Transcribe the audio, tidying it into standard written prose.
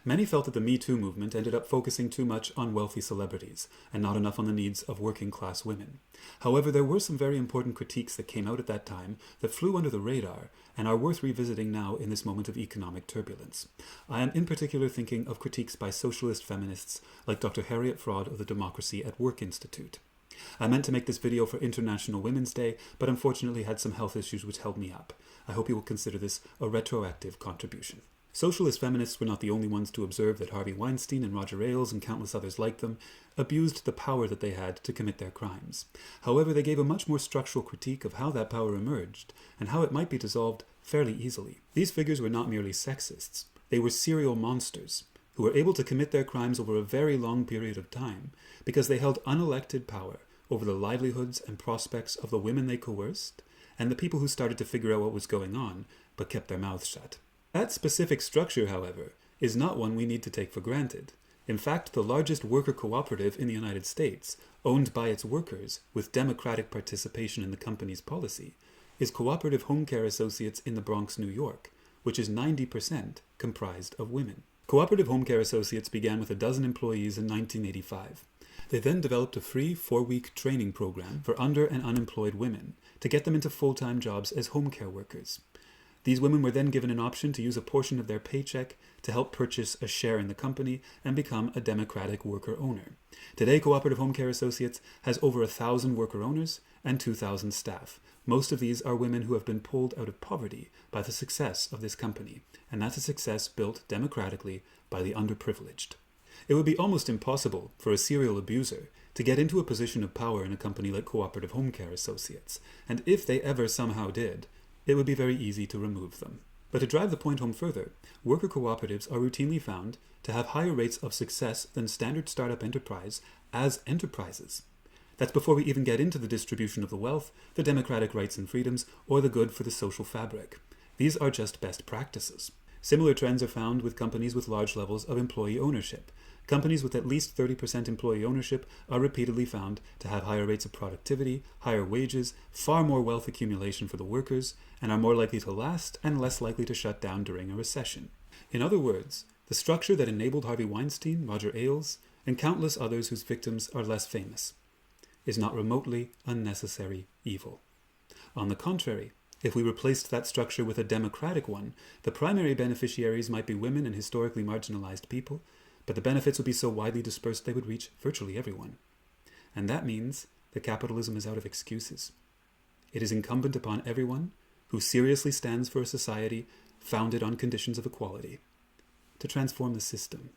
Many felt that the Me Too movement ended up focusing too much on wealthy celebrities, and not enough on the needs of working-class women. However, there were some very important critiques that came out at that time that flew under the radar, and are worth revisiting now in this moment of economic turbulence. I am in particular thinking of critiques by socialist feminists like Dr. Harriet Fraud of the Democracy at Work Institute. I meant to make this video for International Women's Day, but unfortunately had some health issues which held me up. I hope you will consider this a retroactive contribution. Socialist feminists were not the only ones to observe that Harvey Weinstein and Roger Ailes and countless others like them abused the power that they had to commit their crimes. However, they gave a much more structural critique of how that power emerged and how it might be dissolved fairly easily. These figures were not merely sexists. They were serial monsters who were able to commit their crimes over a very long period of time because they held unelected power over the livelihoods and prospects of the women they coerced and the people who started to figure out what was going on but kept their mouths shut. That specific structure, however, is not one we need to take for granted. In fact, the largest worker cooperative in the United States, owned by its workers with democratic participation in the company's policy, is Cooperative Home Care Associates in the Bronx, New York, which is 90% comprised of women. Cooperative Home Care Associates began with 12 employees in 1985. They then developed a free 4-week training program for under- and unemployed women to get them into full-time jobs as home care workers. These women were then given an option to use a portion of their paycheck to help purchase a share in the company and become a democratic worker owner. Today, Cooperative Home Care Associates has over 1,000 worker owners and 2,000 staff. Most of these are women who have been pulled out of poverty by the success of this company, and that's a success built democratically by the underprivileged. It would be almost impossible for a serial abuser to get into a position of power in a company like Cooperative Home Care Associates, and if they ever somehow did, it would be very easy to remove them. But to drive the point home further, worker cooperatives are routinely found to have higher rates of success than standard startup enterprise as enterprises. That's before we even get into the distribution of the wealth, the democratic rights and freedoms, or the good for the social fabric. These are just best practices. Similar trends are found with companies with large levels of employee ownership. Companies with at least 30% employee ownership are repeatedly found to have higher rates of productivity, higher wages, far more wealth accumulation for the workers, and are more likely to last and less likely to shut down during a recession. In other words, the structure that enabled Harvey Weinstein, Roger Ailes, and countless others whose victims are less famous is not remotely unnecessary evil. On the contrary, if we replaced that structure with a democratic one, the primary beneficiaries might be women and historically marginalized people, but the benefits would be so widely dispersed they would reach virtually everyone. And that means that capitalism is out of excuses. It is incumbent upon everyone who seriously stands for a society founded on conditions of equality to transform the system.